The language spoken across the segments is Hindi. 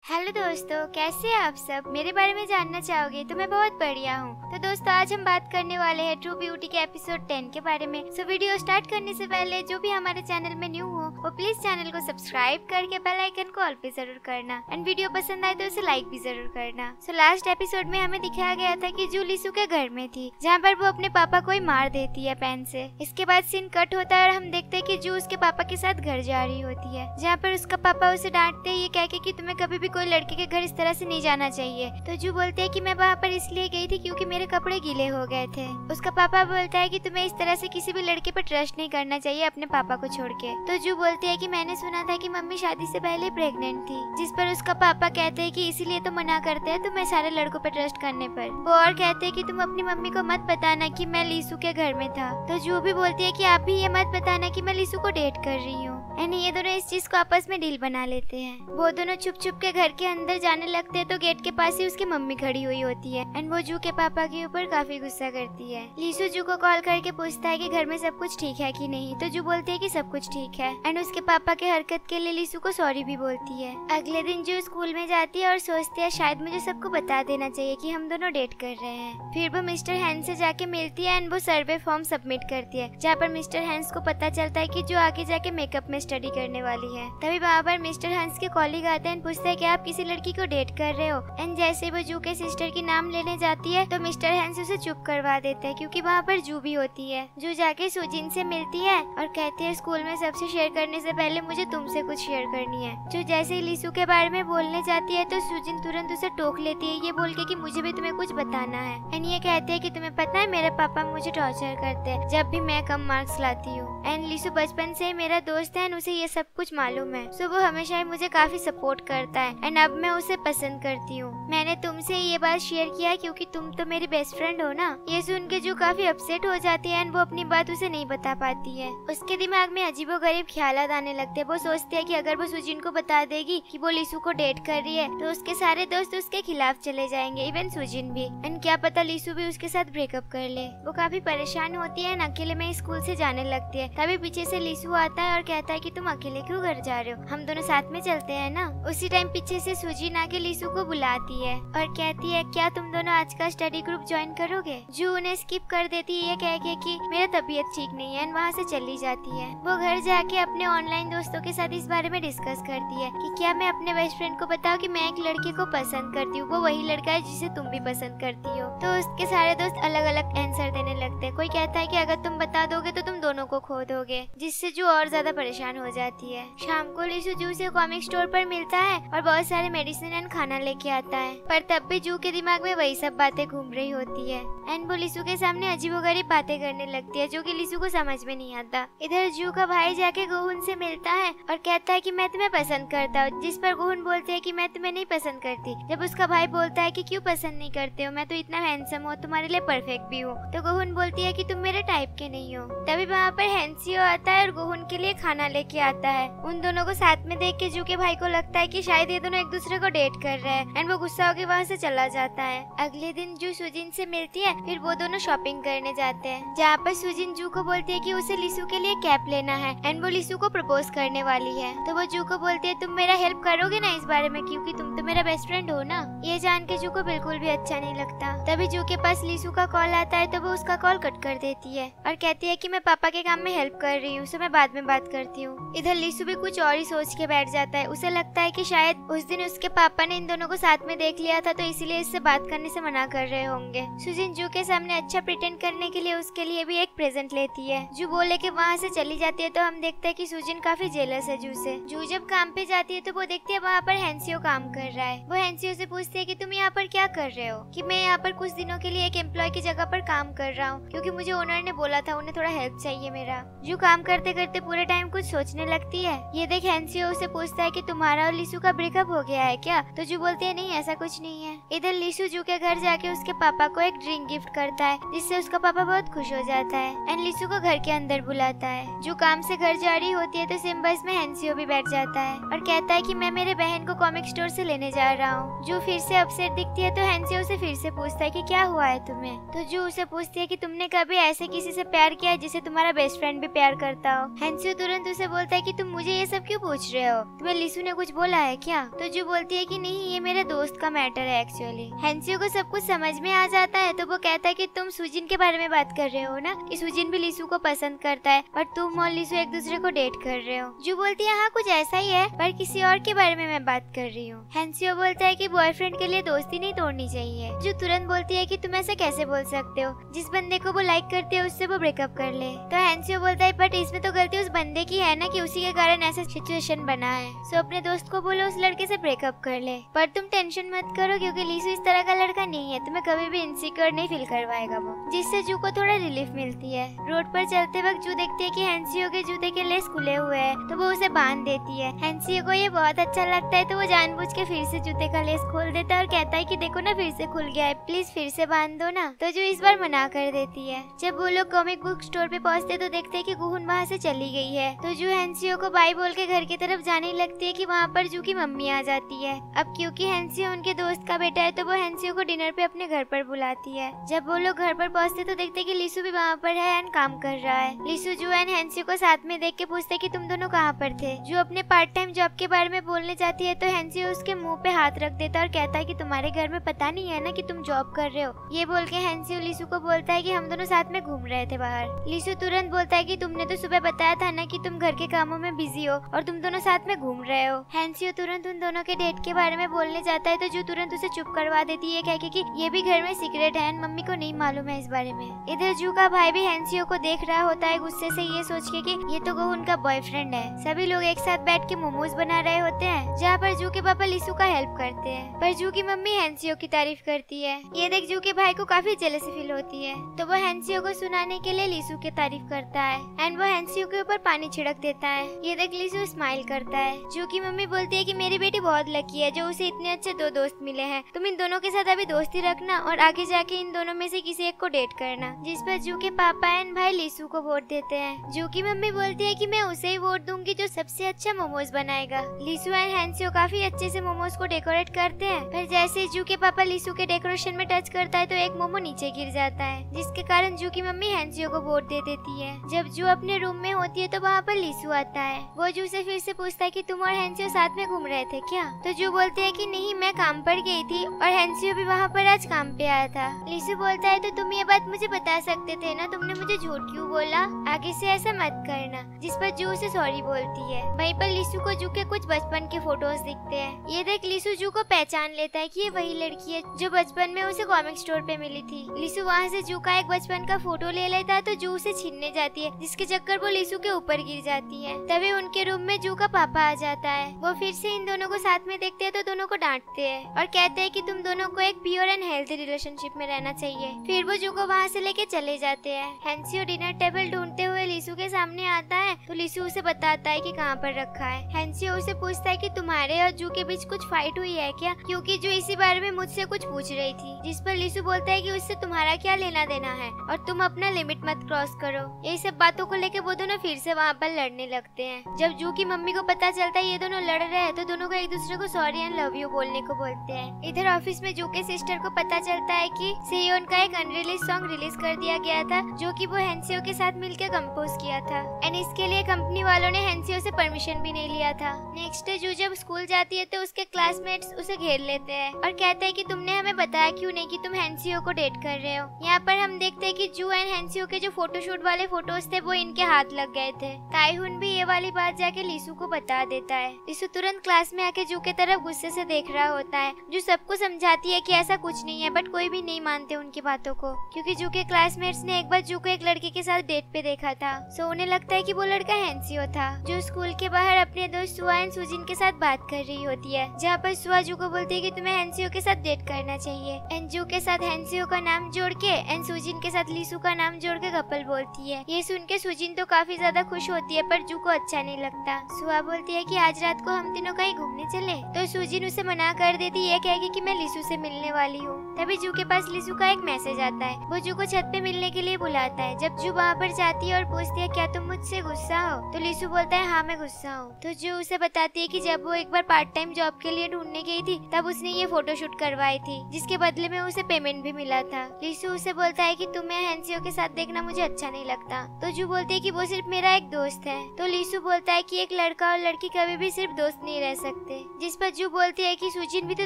हेलो दोस्तों, कैसे हैं आप सब। मेरे बारे में जानना चाहोगे तो मैं बहुत बढ़िया हूँ। तो दोस्तों, आज हम बात करने वाले हैं ट्रू ब्यूटी के एपिसोड 10 के बारे में। सो वीडियो स्टार्ट करने से पहले जो भी हमारे चैनल में न्यू हो वो प्लीज चैनल को सब्सक्राइब करके बेल आइकन को ऑल पे जरूर करना एंड वीडियो पसंद आए तो उसे लाइक भी जरूर करना। सो लास्ट एपिसोड में हमें दिखाया गया था कि जू लीसू के घर में थी, जहाँ पर वो अपने पापा को ही मार देती है पेन से। इसके बाद सीन कट होता है और हम देखते हैं कि जू उसके पापा के साथ घर जा रही होती है, जहाँ पर उसका पापा उसे डांटते हैं ये कह के कि तुम्हें कभी भी कोई लड़के के घर इस तरह से नहीं जाना चाहिए। तो जू बोलती है कि मैं वहाँ पर इसलिए गई थी क्योंकि मेरे कपड़े गीले हो गए थे। उसका पापा बोलता है कि तुम्हें इस तरह से किसी भी लड़के पर ट्रस्ट नहीं करना चाहिए अपने पापा को छोड़ के। तो जू बोलती है कि मैंने सुना था कि मम्मी शादी से पहले प्रेग्नेंट थी, जिस पर उसका पापा कहते हैं कि इसीलिए तो मना करते हैं तुम्हें सारे लड़कों पर ट्रस्ट करने पर। वो और कहते हैं कि तुम अपनी मम्मी को मत बताना कि मैं लीसू के घर में था। तो जू भी बोलती है कि आप भी ये मत बताना कि मैं लीसू को डेट कर रही हूँ। एंड ये दोनों इस चीज को आपस में डील बना लेते हैं। वो दोनों छुप छुप के घर के अंदर जाने लगते हैं तो गेट के पास ही उसकी मम्मी खड़ी हुई होती है एंड वो जू के पापा के ऊपर काफी गुस्सा करती है। लीसू जू को कॉल करके पूछता है कि घर में सब कुछ ठीक है कि नहीं। तो जू बोलती है कि सब कुछ ठीक है एंड उसके पापा के हरकत के लिए लीसू को सॉरी भी बोलती है। अगले दिन जू स्कूल में जाती है और सोचती है शायद मुझे सबको बता देना चाहिए कि हम दोनों डेट कर रहे हैं। फिर वो मिस्टर हैंस से जाके मिलती है एंड वो सर्वे फॉर्म सबमिट करती है, जहाँ पर मिस्टर हैंस को पता चलता है कि जो आगे जाके मेकअप में स्टडी करने वाली है। तभी वहाँ पर मिस्टर हैंस के कॉलीग आते हैं, पूछते हैं कि आप किसी लड़की को डेट कर रहे हो। एंड जैसे वो जू के सिस्टर की नाम लेने जाती है तो मिस्टर हैंस उसे चुप करवा देते हैं, क्योंकि वहाँ पर जू भी होती है। जू जाके सुजिन से मिलती है और कहती है स्कूल में सबसे शेयर करने से पहले मुझे तुमसे कुछ शेयर करनी है। जो जैसे ही लीसू के बारे में बोलने जाती है तो सुजिन तुरंत उसे टोक लेती है, ये बोल के कि मुझे भी तुम्हें कुछ बताना है। एंड ये कहते हैं कि तुम्हें पता है मेरे पापा मुझे टॉर्चर करते हैं जब भी मैं कम मार्क्स लाती हूँ। एंड लीसू बचपन से मेरा दोस्त है एंड उसे ये सब कुछ मालूम है, सो वो हमेशा ही मुझे काफी सपोर्ट करता है एंड अब मैं उसे पसंद करती हूँ। मैंने तुमसे ये बात शेयर किया है क्योंकि तुम तो मेरी बेस्ट फ्रेंड हो ना। ये सुन के जो काफी अपसेट हो जाती है एंड वो अपनी बात उसे नहीं बता पाती है। उसके दिमाग में अजीबोगरीब ख्यालात आने लगते हैं। वो सोचती है कि अगर वो सुजिन को बता देगी कि वो लीसू को डेट कर रही है तो उसके सारे दोस्त उसके खिलाफ चले जाएंगे, इवन सुजिन भी। एंड क्या पता लीसू भी उसके साथ ब्रेकअप कर ले। वो काफी परेशान होती है, अकेले में स्कूल से जाने लगती है। तभी पीछे से लीसू आता है और कहता है कि तुम अकेले क्यों घर जा रहे हो, हम दोनों साथ में चलते हैं ना। उसी टाइम पीछे से सुजिन आके लीसू को बुलाती है और कहती है क्या तुम दोनों आज का स्टडी ग्रुप ज्वाइन करोगे। जू उन्हें स्किप कर देती है ये कह के कि मेरा तबीयत ठीक नहीं है, वहाँ से चली जाती है। वो घर जाके अपने ऑनलाइन दोस्तों के साथ इस बारे में डिस्कस करती है कि क्या मैं अपने बेस्ट फ्रेंड को बताऊं कि मैं एक लड़के को पसंद करती हूँ, वो वही लड़का है जिसे तुम भी पसंद करती हो। तो उसके सारे दोस्त अलग अलग आंसर देने लगते हैं। कोई कहता है कि अगर तुम बता दोगे तो तुम दोनों को खो दोगे, जिससे जू और ज्यादा परेशान हो जाती है। शाम को लीसू जू से कॉमिक स्टोर पर मिलता है और बहुत सारे मेडिसिन एंड खाना लेके आता है, पर तब भी जू के दिमाग में वही सब बातें घूम रही होती है एंड वो लीसू के सामने अजीबोगरीब बातें करने लगती है जो कि लीसू को समझ में नहीं आता। इधर जू का भाई जाके गोहुन से मिलता है और कहता है कि मैं तुम्हें पसंद करता हूँ, जिस पर गोहुन बोलते है कि मैं तुम्हें नहीं पसंद करती। जब उसका भाई बोलता है कि क्यों पसंद नहीं करते हो, मैं तो इतना हैंडसम हूँ, तुम्हारे लिए परफेक्ट भी हूँ। तो गोहुन बोलती है कि तुम मेरे टाइप के नहीं हो। तभी वहाँ पर हैंसियो आता है और गोहुन के लिए खाना लेके आता है। उन दोनों को साथ में देख के जू के भाई को लगता है कि शायद ये दोनों एक दूसरे को डेट कर रहे हैं एंड वो गुस्सा होकर वहाँ से चला जाता है। अगले दिन जू सुजिन से मिलती है, फिर वो दोनों शॉपिंग करने जाते हैं, जहाँ पर सुजिन जू को बोलती है कि उसे लीसू के लिए कैप लेना है एंड वो लीसू को प्रपोज करने वाली है। तो वो जू को बोलती है तुम मेरा हेल्प करोगे ना इस बारे में, क्योंकि तुम तो मेरा बेस्ट फ्रेंड हो ना। ये जान के जू को बिल्कुल भी अच्छा नहीं लगता। तभी जू के पास लीसू का कॉल आता है तो वो उसका कॉल कट कर देती है और कहती है कि मैं पापा के काम में हेल्प कर रही हूँ, सो मैं बाद में बात करती हूँ। इधर लीसू भी कुछ और ही सोच के बैठ जाता है। उसे लगता है कि शायद उस दिन उसके पापा ने इन दोनों को साथ में देख लिया था तो इसीलिए इससे बात करने से मना कर रहे होंगे। सुजिन जू के सामने अच्छा प्रिटेंड करने के लिए उसके लिए भी एक प्रेजेंट लेती है। जू बोले के वहाँ से चली जाती है तो हम देखते हैं कि सुजिन काफी जेलस है जू से। जू जब काम पे जाती है तो वो देखती है वहाँ पर हैंसियो काम कर रहा है। वो हैंसियो से पूछती है कि तुम यहाँ पर क्या कर रहे हो। कि मैं यहाँ पर कुछ दिनों के लिए एक एम्प्लॉय की जगह पर काम कर रहा हूँ, क्योंकि मुझे ओनर ने बोला था उन्हें थोड़ा हेल्प चाहिए मेरा। जू काम करते करते पूरे टाइम कुछ सोचने लगती है। ये देख हैंसियो उसे पूछता है कि तुम्हारा और लीसू का ब्रेकअप हो गया है क्या। तो जू बोलती है नहीं ऐसा कुछ नहीं है। इधर लीसू जू के घर जाके उसके पापा को एक ड्रिंक गिफ्ट करता है, जिससे उसका पापा बहुत खुश हो जाता है एंड लीसू को घर के अंदर बुलाता है। जू काम से घर जा रही होती है तो सेम बस में हैंसियो भी बैठ जाता है और कहता है कि मैं मेरे बहन को कॉमिक स्टोर से लेने जा रहा हूँ। जू फिर से अपसेट दिखती है तो हैंसियो उसे फिर से पूछता है कि क्या हुआ है तुम्हें। तो जू उसे पूछती है कि तुमने कभी ऐसे किसी से प्यार किया है जिसे तुम्हारा बेस्ट फ्रेंड भी प्यार करता हो। हैंसियो तुरंत उसे उसे बोलता है कि तुम मुझे ये सब क्यों पूछ रहे हो, तुम्हें लिसू ने कुछ बोला है क्या? तो जू बोलती है कि नहीं, ये मेरे दोस्त का मैटर है एक्चुअली। हैंसियो को सब कुछ समझ में आ जाता है तो वो कहता है कि तुम सुजिन के बारे में बात कर रहे हो ना, कि सुजिन भी लिसू को पसंद करता है पर तुम और लिसू एक दूसरे को डेट कर रहे हो। जू बोलती है हाँ कुछ ऐसा ही है, पर किसी और के बारे में मैं बात कर रही हूँ। हैंसियो बोलता है कि बॉयफ्रेंड के लिए दोस्ती नहीं तोड़नी चाहिए। जू तुरंत बोलती है कि तुम ऐसा कैसे बोल सकते हो, जिस बंदे को वो लाइक करते है उससे वो ब्रेकअप कर ले। तो हैंसियो बोलता है बट इसमें तो गलती उस बंदे की है ना, कि उसी के कारण ऐसा सिचुएशन बना है। सो अपने दोस्त को बोलो उस लड़के से ब्रेकअप कर ले, पर तुम टेंशन मत करो क्योंकि लिसू इस तरह का लड़का नहीं है, तुम्हें कभी भी इनसिक्योर नहीं फील करवाएगा वो। जिससे जू को थोड़ा रिलीफ मिलती है। रोड पर चलते वक्त जू देखती है कि हैंसियो के जूते के लेस खुले हुए हैं तो वो उसे बांध देती है। हैंसियो को ये बहुत अच्छा लगता है तो वो जानबूझ के फिर से जूते का लेस खोल देता है और कहता है कि देखो ना फिर से खुल गया है, प्लीज फिर से बांध दो ना। तो जू इस बार मना कर देती है। जब वो लोग कॉमिक बुक स्टोर पे पहुँचते तो देखते है कि गुहुन वहाँ से चली गई है। तो जू हैंसियो को बाय बोल के घर की तरफ जाने लगती है कि वहाँ पर जू की मम्मी आ जाती है। अब क्योंकि हैंसियो उनके दोस्त का बेटा है तो वो हैंसियो को डिनर पे अपने घर पर बुलाती है। जब वो लोग घर पर पहुँचते तो देखते कि लिसू भी वहाँ पर है एंड काम कर रहा है। लिसू जू एंड हैंसियो को साथ में देख के पूछते कि तुम दोनों कहाँ पर थे। जू अपने पार्ट टाइम जॉब के बारे में बोलने जाती है तो हैंसियो उसके मुंह पे हाथ रख देता है और कहता है कि तुम्हारे घर में पता नहीं है ना कि तुम जॉब कर रहे हो। ये बोल के हैंसियो लिसू को बोलता है कि हम दोनों साथ में घूम रहे थे बाहर। लिसू तुरंत बोलता है कि तुमने तो सुबह बताया था ना कि तुम घर के कामों में बिजी हो और तुम दोनों साथ में घूम रहे हो। हैंसियो तुरंत उन दोनों के डेट के बारे में बोलने जाता है तो जू तुरंत उसे चुप करवा देती है कह के कि ये भी घर में सीक्रेट है, मम्मी को नहीं मालूम है इस बारे में। इधर जू का भाई भी हैंसियो को देख रहा होता है गुस्से से, ये सोच के कि ये तो गुहुन का बॉयफ्रेंड है। सभी लोग एक साथ बैठ के मोमोज बना रहे होते हैं जहाँ पर जू के पापा लिसू का हेल्प करते हैं, पर जू की मम्मी हैंसियो की तारीफ करती है। ये देख जू के भाई को काफी जेलसी फील होती है तो वो हैंसियो को सुनाने के लिए लिसू की तारीफ करता है एंड वो हैंसियो के ऊपर पानी छिड़क देता है। ये देख लिसू स्माइल करता है। जू की मम्मी बोलती है कि मेरी बेटी बहुत लकी है जो उसे इतने अच्छे दो दोस्त मिले हैं, तुम इन दोनों के साथ अभी दोस्ती रखना और आगे जाके इन दोनों में से किसी एक को डेट करना। जिस पर जू के पापा एंड भाई लिसू को वोट देते हैं। जू की मम्मी बोलती है कि मैं उसे ही वोट दूंगी जो सबसे अच्छा मोमोज बनाएगा। लिसू एंड हैंसियो काफी अच्छे से मोमोज को डेकोरेट करते हैं, पर जैसे जू के पापा लिसू के डेकोरेशन में टच करता है तो एक मोमो नीचे गिर जाता है, जिसके कारण जू की मम्मी हैंसियो को वोट दे देती है। जब जू अपने रूम में होती है तो वहाँ पर लिसू आता है। वो जू से फिर से पूछता है कि तुम और हैंसियो साथ में घूम रहे थे क्या? तो जू बोलते है कि नहीं, मैं काम पर गई थी और हैंसियो भी वहाँ पर आज काम पे आया था। लिसू बोलता है तो तुम ये बात मुझे बता सकते थे ना, तुमने मुझे झूठ क्यों बोला? आगे से ऐसा मत करना। जिस पर जू उसे सॉरी बोलती है। वहीं पर लिसू को जू के कुछ बचपन के फोटोज दिखते हैं। ये देख लिसू जू को पहचान लेता है कि ये वही लड़की है जो बचपन में उसे कॉमिक स्टोर पे मिली थी। लिसू वहाँ से जू का एक बचपन का फोटो ले लेता है तो जू उसे छीनने जाती है, जिसके चक्कर वो लिसू के ऊपर गिर जाती है। तभी उनके रूम में जू का पापा आ जाता है। वो फिर से इन दोनों को साथ में देखते हैं तो दोनों को डांटते हैं और कहते हैं कि तुम दोनों को एक प्योर एंड हेल्थी रिलेशनशिप में रहना चाहिए। फिर वो जू को वहाँ से लेके चले जाते हैं। हैंसियो डिनर टेबल ढूंढते हुए लिसू के सामने आता है तो लिसू उसे बताता है कि कहाँ पर रखा है। हैंसियो उसे पूछता है कि तुम्हारे और जू के बीच कुछ फाइट हुई है क्या, क्योंकि जू इसी बारे में मुझसे कुछ पूछ रही थी। जिस पर लिसू बोलता है कि उससे तुम्हारा क्या लेना देना है और तुम अपना लिमिट मत क्रॉस करो। यही सब बातों को लेकर वो दोनों फिर से वहाँ पर लड़ने लगते हैं। जब जू की मम्मी को पता चलता है ये दोनों लड़ रहे हैं तो दोनों को एक दूसरे को सॉरी एंड लव यू बोलने को बोलते हैं। इधर ऑफिस में जू के सिस्टर को पता चलता है कि सेयोन का एक अनरिलीज सॉन्ग रिलीज कर दिया गया था जो कि वो हैंसियो के साथ मिलकर कंपोज किया था एंड इसके लिए कंपनी वालों ने हैंसियो से परमिशन भी नहीं लिया था। नेक्स्ट डे जू जब स्कूल जाती है तो उसके क्लासमेट्स उसे घेर लेते हैं और कहते हैं कि तुमने हमें बताया क्यों नहीं कि तुम हैंसियो को डेट कर रहे हो। यहाँ पर हम देखते हैं कि जू एंड हैंसियो के जो फोटोशूट वाले फोटोज थे वो इनके हाथ लग गए थे। ताइहुन भी ये वाली बात जाके लिसू को बता देता है। लिसू तुरंत क्लास में आके जू के तरफ गुस्से से देख रहा होता है। जू सबको समझाती है कि ऐसा कुछ नहीं है, बट कोई भी नहीं मानते उनकी बातों को, क्योंकि जू के क्लासमेट्स ने एक बार जू को एक लड़के के साथ डेट पे देखा था। सो उन्हें लगता है कि वो लड़का हैंसियो था। जो स्कूल के बाहर अपने दोस्त सुआ एंड सुजिन के साथ बात कर रही होती है, जहाँ पर सुआ जू को बोलती है कि तुम्हें हैंसियो के साथ डेट करना चाहिए एंड जू के साथ हैंसियो का नाम जोड़ के एंड सुजिन के साथ लिसू का नाम जोड़ के कपल बोलती है। ये सुन के सुजिन तो काफी ज्यादा खुश होती है पर जू को अच्छा नहीं लगता। सुआ बोलती है कि आज रात को हम तीनों कहीं घूमने चले, तो सुजिन उसे मना कर देती है, कहेगी कि मैं लिसू से मिलने वाली हूँ। तभी जू के पास लिसू का एक मैसेज आता है। वो जू को छत पे मिलने के लिए बुलाता है। जब जू वहाँ पर जाती है और पूछती है क्या तुम मुझसे गुस्सा हो, तो लिसू बोलता है हाँ मैं गुस्सा हूँ। तो जू उसे बताती है कि जब वो एक बार पार्ट टाइम जॉब के लिए ढूंढने गई थी तब उसने ये फोटोशूट करवाई थी, जिसके बदले में उसे पेमेंट भी मिला था। लिसू उसे बोलता है कि तुम्हें हैंसियो के साथ देखना मुझे अच्छा नहीं लगता। तो जू बोलती है कि वो सिर्फ मेरा एक दोस्त है है। तो लीसू बोलता है कि एक लड़का और लड़की कभी भी सिर्फ दोस्त नहीं रह सकते, जिस पर जू बोलती है कि सुजिन भी तो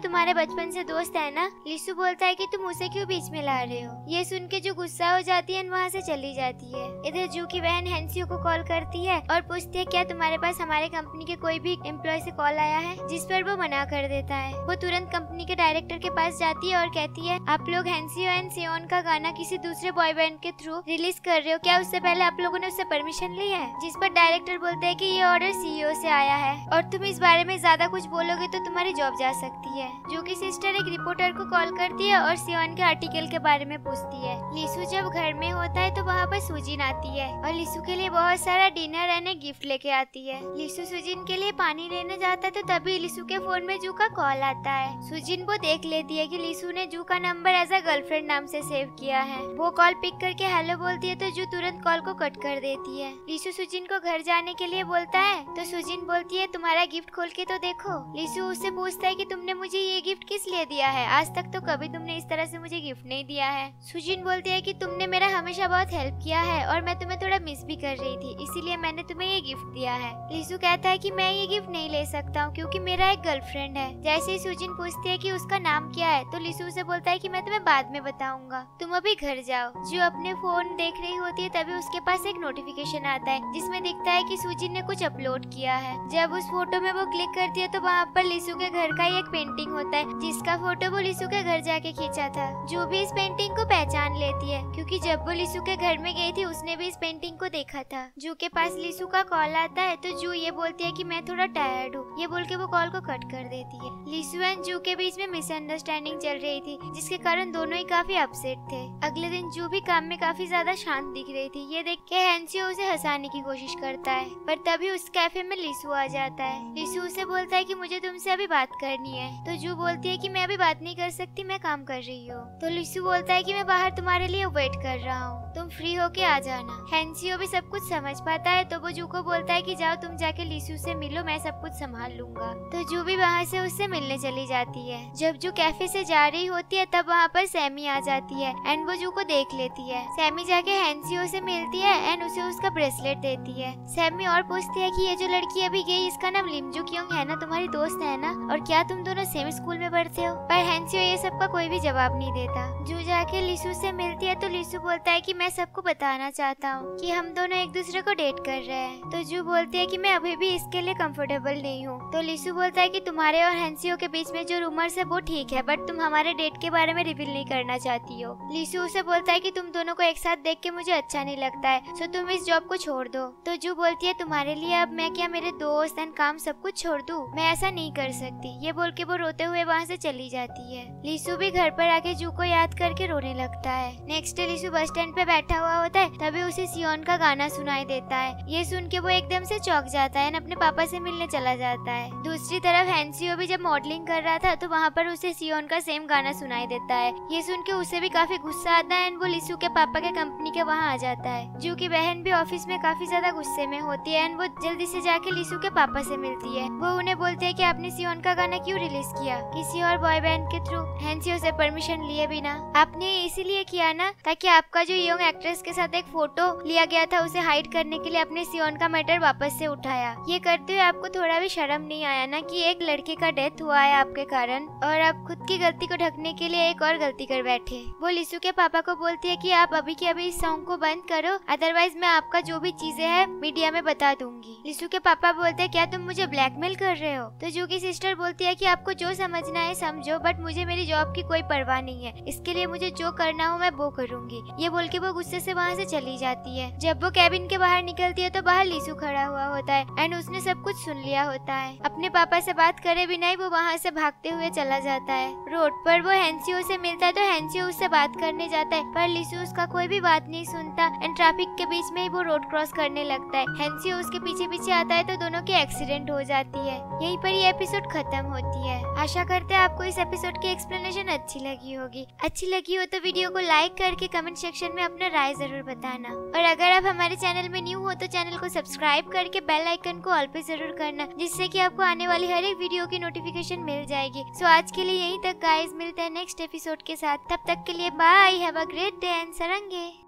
तुम्हारे बचपन से दोस्त है ना। लीसू बोलता है कि तुम उसे क्यों बीच में ला रहे हो। ये सुन के जू गुस्सा हो जाती है और वहाँ से चली जाती है। इधर जू की बहन हैंसियो को कॉल करती है और पूछती है क्या तुम्हारे पास हमारे कंपनी के कोई भी एम्प्लॉय से कॉल आया है, जिस पर वो मना कर देता है। वो तुरंत कंपनी के डायरेक्टर के पास जाती है और कहती है आप लोग हैंसियो एंड सियोन का गाना किसी दूसरे बॉय बैंड के थ्रू रिलीज कर रहे हो, क्या उससे पहले आप लोगों ने उससे परमिशन ली है। जिस पर डायरेक्टर बोलते है कि ये ऑर्डर सीईओ से आया है और तुम इस बारे में ज्यादा कुछ बोलोगे तो तुम्हारी जॉब जा सकती है। जो की सिस्टर एक रिपोर्टर को कॉल करती है और सियोन के आर्टिकल के बारे में पूछती है। लीसू जब घर में होता है तो वहाँ पर सुजिन आती है और लीसू के लिए बहुत सारा डिनर एंड एक गिफ्ट लेके आती है। लीसू सुजिन के लिए पानी लेने जाता है तो तभी लीसू के फोन में जू का कॉल आता है। सुजिन वो देख लेती है कि लीसू ने जू का नंबर एज अ गर्लफ्रेंड नाम से सेव किया है। वो कॉल पिक करके हेलो बोलती है तो जू तुरंत कॉल को कट कर देती है। लीसू सुजिन को घर जाने के लिए बोलता है तो सुजिन बोलती है तुम्हारा गिफ्ट खोल के तो देखो। लीसू उससे पूछता है कि तुमने मुझे ये गिफ्ट किस लिए दिया है, आज तक तो कभी तुमने इस तरह से मुझे गिफ्ट नहीं दिया है। सुजिन बोलती है कि तुमने मेरा हमेशा बहुत हेल्प किया है और मैं तुम्हें थोड़ा मिस भी कर रही थी, इसीलिए मैंने तुम्हें ये गिफ्ट दिया है। लीसू कहता है कि मैं ये गिफ्ट नहीं ले सकता हूँ क्योंकि मेरा एक गर्लफ्रेंड है। जैसे ही सुजिन पूछती है कि उसका नाम क्या है तो लीसू उसे बोलता है कि मैं तुम्हें बाद में बताऊंगा, तुम अभी घर जाओ। जो अपने फोन देख रही होती है तभी उसके पास एक नोटिफिकेशन आता है जिसमें दिखता है कि सुजिन ने कुछ अपलोड किया है। जब उस फोटो में वो क्लिक करती है तो वहाँ पर लीसू के घर का ही एक पेंटिंग होता है जिसका फोटो वो लीसू के घर जाके खींचा था। जो भी इस पेंटिंग को पहचान लेती है क्योंकि जब वो लीसू के घर में गई थी उसने भी इस पेंटिंग को देखा था। जू के पास लीसू का कॉल आता है तो जू ये बोलती है कि मैं थोड़ा टायर्ड हूँ, ये बोल के वो कॉल को कट कर देती है। लीसू एंड जू के बीच में मिसअंडरस्टैंडिंग चल रही थी जिसके कारण दोनों ही काफी अपसेट थे। अगले दिन जू भी काम में काफी ज्यादा शांत दिख रही थी। ये देख के हैंसियो उसे हंसाने की कोशिश करता है पर तभी उस कैफे में लीसू आ जाता है। लीसू उसे बोलता है कि मुझे तुमसे अभी बात करनी है तो जू बोलती है कि मैं अभी बात नहीं कर सकती, मैं काम कर रही हूँ। तो लीसू बोलता है कि मैं बाहर तुम्हारे लिए वेट कर रहा हूँ, तुम फ्री होके आ जाना। हैंसियो भी सब कुछ समझ पाता है तो वो जू को बोलता है कि जाओ तुम जाके लीसू से मिलो, मैं सब कुछ संभाल लूंगा। तो जू भी वहाँ से उससे मिलने चली जाती है। जब जू कैफे से जा रही होती है तब वहाँ पर सैमी आ जाती है एंड वो जू को देख लेती है। सैमी जाके हैंसियो से मिलती है एंड उसे उसका ब्रेसलेट देती है। सैमी और पूछती है कि ये जो लड़की अभी गई इसका नाम लिमजू क्योंग है ना, तुम्हारी दोस्त है ना, और क्या तुम दोनों सेम स्कूल में पढ़ते हो। पर हैंसियो ये सब का कोई भी जवाब नहीं देता। जू जाके लीसू से मिलती है तो लीसू बोलता है कि मैं सबको बताना चाहता हूँ कि हम दोनों एक दूसरे को डेट कर रहे हैं। तो जू बोलती है कि मैं अभी भी इसके लिए कंफर्टेबल नहीं हूँ। तो लीसू बोलता है कि तुम्हारे और हैंसियो के बीच में जो रूमर्स है वो ठीक है बट तुम हमारे डेट के बारे में रिवील नहीं करना चाहती हो। लीसू उसे बोलता है कि तुम दोनों को एक साथ देख के मुझे अच्छा नहीं लगता है, सो तुम इस जॉब को छोड़ दो। तो जू बोलती है तुम्हारे लिए अब मैं क्या मेरे दोस्त एंड काम सब कुछ छोड़ दूं, मैं ऐसा नहीं कर सकती। ये बोल के वो रोते हुए वहाँ से चली जाती है। लीसू भी घर पर आके जू को याद करके रोने लगता है। Next day Lisu bus stand पे बैठा हुआ होता है तभी उसे सियोन का गाना सुनाई देता है। ये सुन के वो एकदम से चौंक जाता है और अपने पापा से मिलने चला जाता है। दूसरी तरफ हैंसियो भी जब मॉडलिंग कर रहा था तो वहाँ पर उसे सियोन का सेम गाना सुनाई देता है। ये सुन के उसे भी काफी गुस्सा आता है एंड वो लीसू के पापा के कंपनी के वहाँ आ जाता है। जू की बहन भी ऑफिस में काफी ज्यादा गुस्से में होती है एंड वो जल्दी से जाके लीसू के पापा से मिलती है। वो उन्हें बोलते हैं कि आपने सियोन का गाना क्यों रिलीज किया, किसी और बॉय बैंड के थ्रू हैंसियो से परमिशन लिए बिना। आपने इसीलिए किया ना ताकि आपका जो यंग एक्ट्रेस के साथ एक फोटो लिया गया था उसे हाइड करने के लिए अपने सियोन का मैटर वापस से उठाया। ये करते हुए आपको थोड़ा भी शर्म नहीं आया ना कि एक लड़के का डेथ हुआ है आपके कारण और आप खुद की गलती को ढकने के लिए एक और गलती कर बैठे। वो लीसू के पापा को बोलती है कि आप अभी के अभी इस सॉन्ग को बंद करो, अदरवाइज मैं आपका जो भी चीजें है मीडिया में बता दूंगी। लीसू के पापा बोलते हैं क्या तुम मुझे ब्लैकमेल कर रहे हो। तो जू की सिस्टर बोलती है कि आपको जो समझना है समझो बट मुझे मेरी जॉब की कोई परवाह नहीं है, इसके लिए मुझे जो करना हो मैं वो करूंगी। ये बोल के वो गुस्से से वहाँ से चली जाती है। जब वो कैबिन के बाहर निकलती है तो बाहर लीसू खड़ा हुआ होता है एंड उसने सब कुछ सुन लिया होता है। अपने पापा से बात करे बिना ही वो वहाँ से भागते हुए चला जाता है। रोड पर वो हैंसियो से मिलता है तो हैंसियो उससे बात करने जाता है पर लीसू उसका कोई भी बात नहीं सुनता एंड ट्रैफिक के बीच में ही वो रोड क्रॉस करने लगता है। हैंसियो उसके पीछे पीछे आता है तो दोनों की एक्सीडेंट हो जाती है। यहीं पर ये एपिसोड खत्म होती है। आशा करते हैं आपको इस एपिसोड की एक्सप्लेनेशन अच्छी लगी होगी। अच्छी लगी हो तो वीडियो को लाइक करके कमेंट सेक्शन में अपना राय जरूर बताना और अगर आप हमारे चैनल में न्यू हो तो चैनल को सब्सक्राइब करके बेल आइकन को ऑल पे जरूर करना जिससे कि आपको आने वाली हर एक वीडियो की नोटिफिकेशन मिल जाएगी। सो आज के लिए यहीं तक गाइस, मिलते हैं नेक्स्ट एपिसोड के साथ। तब तक के लिए bye, have a great day and सरंगे।